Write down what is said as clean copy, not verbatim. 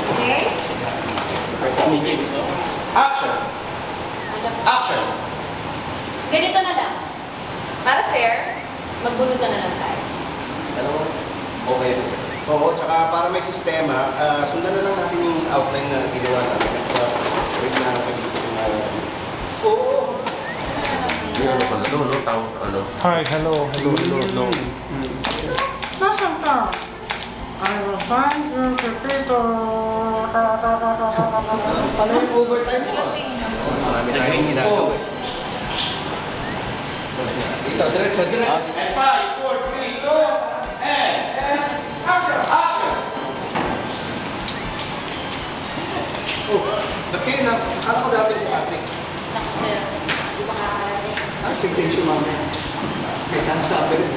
okay? Action! Action! Ganito na lang. Para fair, magbunutan na lang tayo. Dalawa? Okay. Oo, tsaka para may sistema, sundan na lang natin yung outline na ginawa natin. Wait na Oo. May ano pala doon, no? Tawag ano? Hi, hello, hello, hello, hello. Nasaan ka? I will find you, Pepito. Ano yung overtime mo? Marami tayong ginagawa. Ito, diretso. And 5, 4, 3, 2, and action! Action! Oh, ba't kayo na? Akala ko dati sa atin. Naku, sir. Hindi makakarating. Ah, si Tensyo mamaya. Kaya chance ka pa rin.